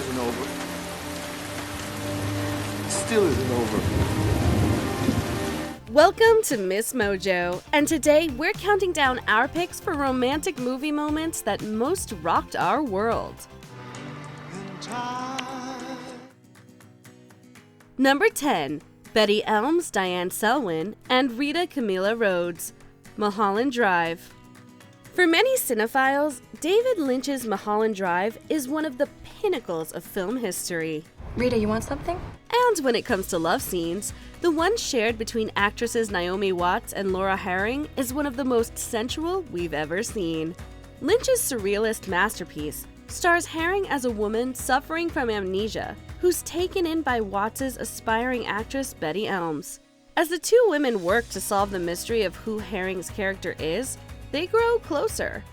isn't over. It still isn't over. Welcome to MsMojo, and today we're counting down our picks for romantic movie moments that most rocked our world. Number 10. Betty Elms, Diane Selwyn, and Rita Camilla Rhodes, Mulholland Drive. For many cinephiles, David Lynch's Mulholland Drive is one of the pinnacles of film history. Rita, you want something? And when it comes to love scenes, the one shared between actresses Naomi Watts and Laura Harring is one of the most sensual we've ever seen. Lynch's surrealist masterpiece stars Harring as a woman suffering from amnesia who's taken in by Watts' aspiring actress Betty Elms. As the two women work to solve the mystery of who Harring's character is, they grow closer.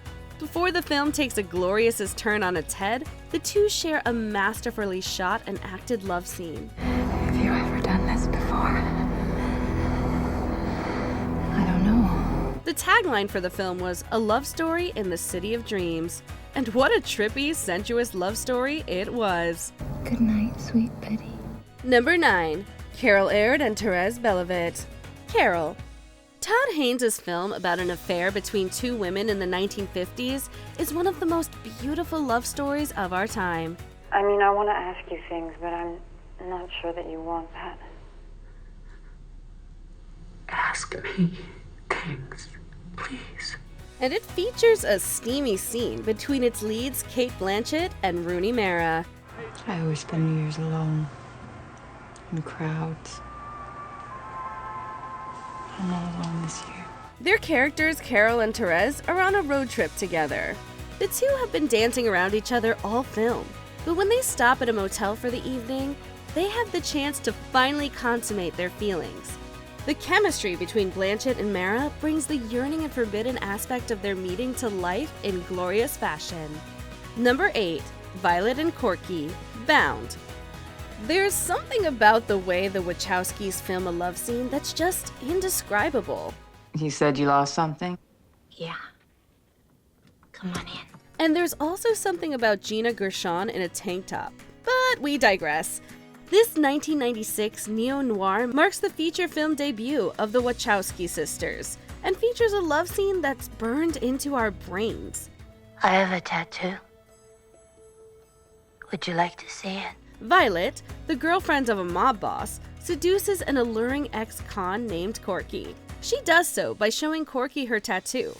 Before the film takes a glorious turn on its head, the two share a masterfully shot and acted love scene. Have you ever done this before? I don't know. The tagline for the film was "A love story in the city of dreams." And what a trippy, sensuous love story it was. Good night, sweet Betty. Number 9. Carol Aird and Therese Belivet. Carol. Todd Haynes' film about an affair between two women in the 1950s is one of the most beautiful love stories of our time. I mean, I want to ask you things, but I'm not sure that you want that. Ask me things, please. And it features a steamy scene between its leads Cate Blanchett and Rooney Mara. I always spend New Year's alone, in crowds. I'm all alone this year. Their characters, Carol and Therese, are on a road trip together. The two have been dancing around each other all film, but when they stop at a motel for the evening, they have the chance to finally consummate their feelings. The chemistry between Blanchett and Mara brings the yearning and forbidden aspect of their meeting to life in glorious fashion. Number 8. Violet and Corki, Bound. There's something about the way the Wachowskis film a love scene that's just indescribable. You said you lost something? Yeah. Come on in. And there's also something about Gina Gershon in a tank top. But we digress. This 1996 neo-noir marks the feature film debut of the Wachowski sisters and features a love scene that's burned into our brains. I have a tattoo. Would you like to see it? Violet, the girlfriend of a mob boss, seduces an alluring ex-con named Corki. She does so by showing Corki her tattoo.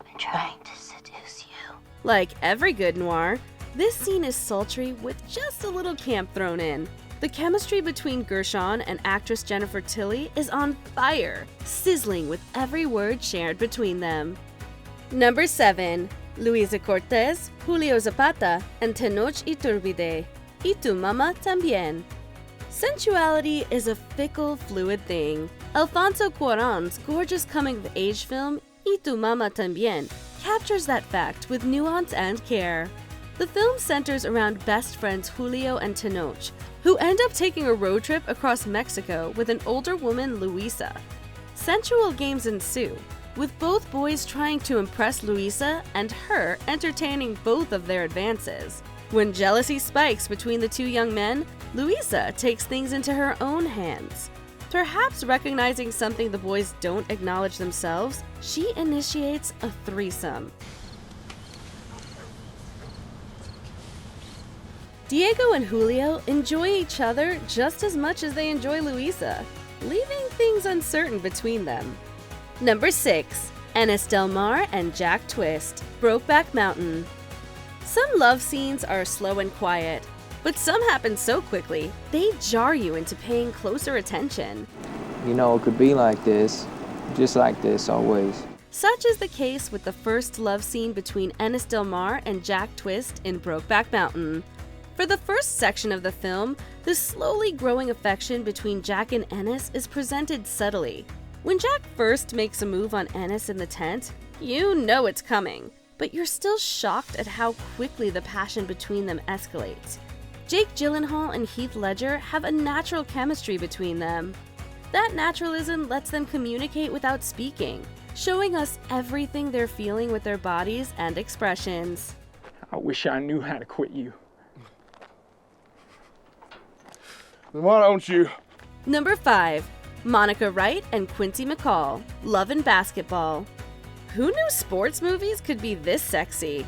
I'm trying to seduce you. Like every good noir, this scene is sultry with just a little camp thrown in. The chemistry between Gershon and actress Jennifer Tilly is on fire, sizzling with every word shared between them. Number 7. Luisa Cortez, Julio Zapata, and Tenoch Iturbide, Y Tu Mama Tambien. Sensuality is a fickle, fluid thing. Alfonso Cuarón's gorgeous coming-of-age film, Y Tu Mama Tambien, captures that fact with nuance and care. The film centers around best friends Julio and Tenoch, who end up taking a road trip across Mexico with an older woman, Luisa. Sensual games ensue, with both boys trying to impress Luisa and her entertaining both of their advances. When jealousy spikes between the two young men, Luisa takes things into her own hands. Perhaps recognizing something the boys don't acknowledge themselves, she initiates a threesome. Diego and Julio enjoy each other just as much as they enjoy Luisa, leaving things uncertain between them. Number 6. Ennis Del Mar and Jack Twist, Brokeback Mountain. Some love scenes are slow and quiet, but some happen so quickly, they jar you into paying closer attention. You know, it could be like this, just like this always. Such is the case with the first love scene between Ennis Del Mar and Jack Twist in Brokeback Mountain. For the first section of the film, the slowly growing affection between Jack and Ennis is presented subtly. When Jack first makes a move on Ennis in the tent, you know it's coming, but you're still shocked at how quickly the passion between them escalates. Jake Gyllenhaal and Heath Ledger have a natural chemistry between them. That naturalism lets them communicate without speaking, showing us everything they're feeling with their bodies and expressions. I wish I knew how to quit you. Why don't you? Number 5. Monica Wright and Quincy McCall, Love and Basketball. Who knew sports movies could be this sexy?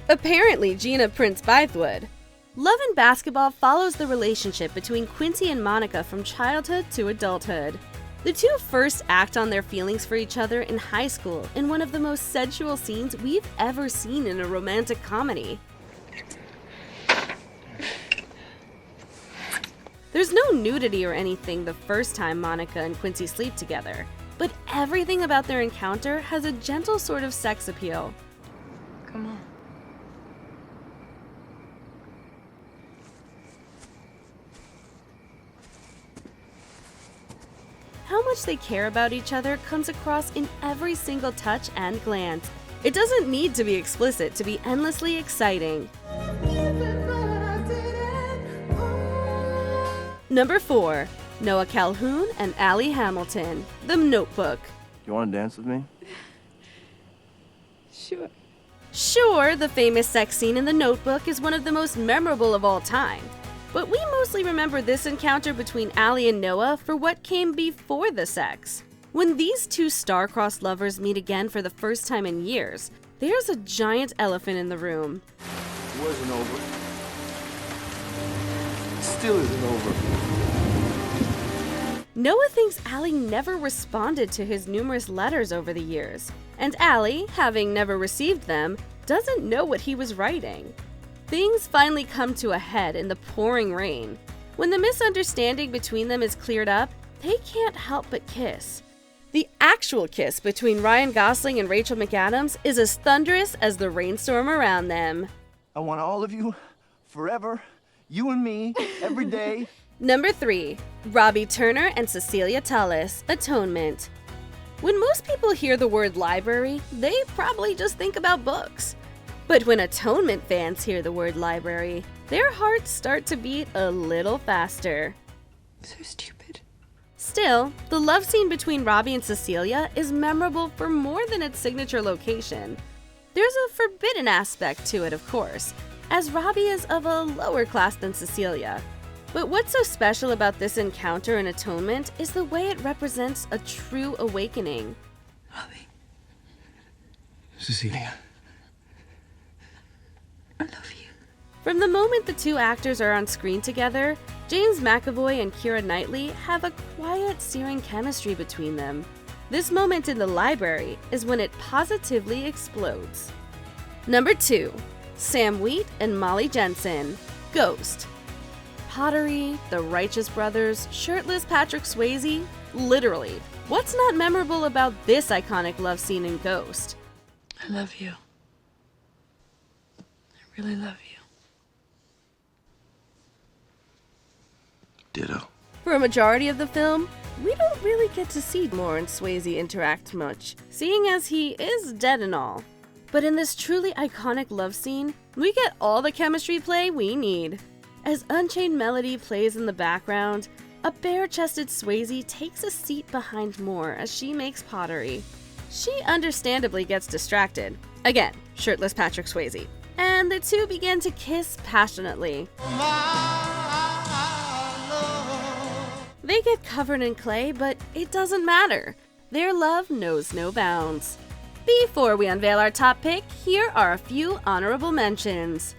Apparently Gina Prince Bythewood. Love and Basketball follows the relationship between Quincy and Monica from childhood to adulthood. The two first act on their feelings for each other in high school in one of the most sensual scenes we've ever seen in a romantic comedy. There's no nudity or anything the first time Monica and Quincy sleep together, but everything about their encounter has a gentle sort of sex appeal. Come on. How much they care about each other comes across in every single touch and glance. It doesn't need to be explicit to be endlessly exciting. Number 4. Noah Calhoun and Allie Hamilton, The Notebook. You want to dance with me? Sure. Sure, the famous sex scene in The Notebook is one of the most memorable of all time. But we mostly remember this encounter between Allie and Noah for what came before the sex. When these two star-crossed lovers meet again for the first time in years, there's a giant elephant in the room. It wasn't over. It still isn't over. Noah thinks Allie never responded to his numerous letters over the years, and Allie, having never received them, doesn't know what he was writing. Things finally come to a head in the pouring rain. When the misunderstanding between them is cleared up, they can't help but kiss. The actual kiss between Ryan Gosling and Rachel McAdams is as thunderous as the rainstorm around them. I want all of you, forever, you and me, every day. Number 3. Robbie Turner and Cecilia Tullis, Atonement. When most people hear the word library, they probably just think about books. But when Atonement fans hear the word library, their hearts start to beat a little faster. So stupid. Still, the love scene between Robbie and Cecilia is memorable for more than its signature location. There's a forbidden aspect to it, of course, as Robbie is of a lower class than Cecilia. But what's so special about this encounter in Atonement is the way it represents a true awakening. Robbie. Cecilia. I love you. From the moment the two actors are on screen together, James McAvoy and Keira Knightley have a quiet, searing chemistry between them. This moment in the library is when it positively explodes. Number 2. Sam Wheat and Molly Jensen, Ghost. Pottery, the Righteous Brothers, shirtless Patrick Swayze, literally. What's not memorable about this iconic love scene in Ghost? I love you. I really love you. Ditto. For a majority of the film, we don't really get to see Moore and Swayze interact much, seeing as he is dead and all. But in this truly iconic love scene, we get all the chemistry play we need. As Unchained Melody plays in the background, a bare-chested Swayze takes a seat behind Moore as she makes pottery. She understandably gets distracted. Again, shirtless Patrick Swayze. And the two begin to kiss passionately. They get covered in clay, but it doesn't matter. Their love knows no bounds. Before we unveil our top pick, here are a few honorable mentions.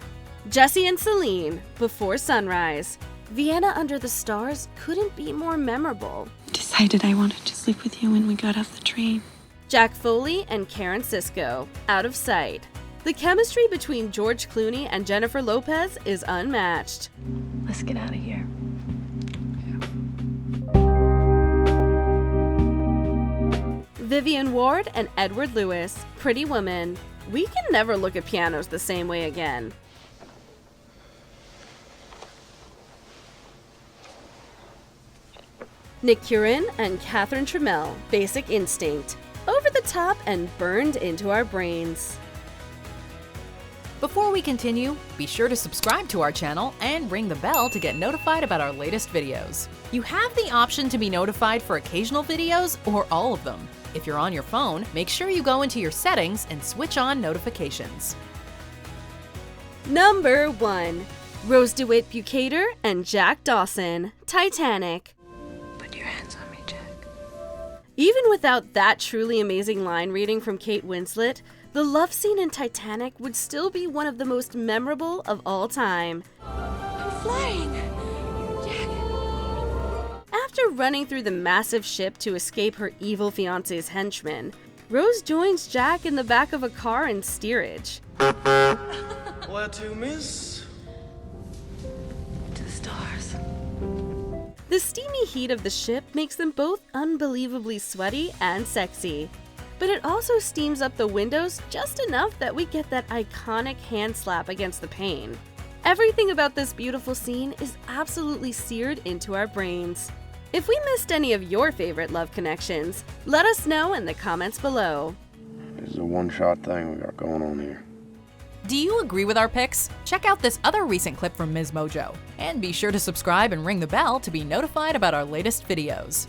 Jesse and Celine, Before Sunrise. Vienna Under the Stars couldn't be more memorable. I decided I wanted to sleep with you when we got off the train. Jack Foley and Karen Sisco, Out of Sight. The chemistry between George Clooney and Jennifer Lopez is unmatched. Let's get out of here. Vivian Ward and Edward Lewis, Pretty Woman. We can never look at pianos the same way again. Nick Curran and Catherine Trammell, Basic Instinct. Over the top and burned into our brains. Before we continue, be sure to subscribe to our channel and ring the bell to get notified about our latest videos. You have the option to be notified for occasional videos or all of them. If you're on your phone, make sure you go into your settings and switch on notifications. Number 1. Rose DeWitt Bukater and Jack Dawson, Titanic. Put your hands on me, Jack. Even without that truly amazing line reading from Kate Winslet, the love scene in Titanic would still be one of the most memorable of all time. I'm flying! Jack! After running through the massive ship to escape her evil fiancé's henchmen, Rose joins Jack in the back of a car in steerage. Where to, miss? To the stars. The steamy heat of the ship makes them both unbelievably sweaty and sexy. But it also steams up the windows just enough that we get that iconic hand slap against the pane. Everything about this beautiful scene is absolutely seared into our brains. If we missed any of your favorite love connections, let us know in the comments below. This is a one-shot thing we got going on here. Do you agree with our picks? Check out this other recent clip from MsMojo. And be sure to subscribe and ring the bell to be notified about our latest videos.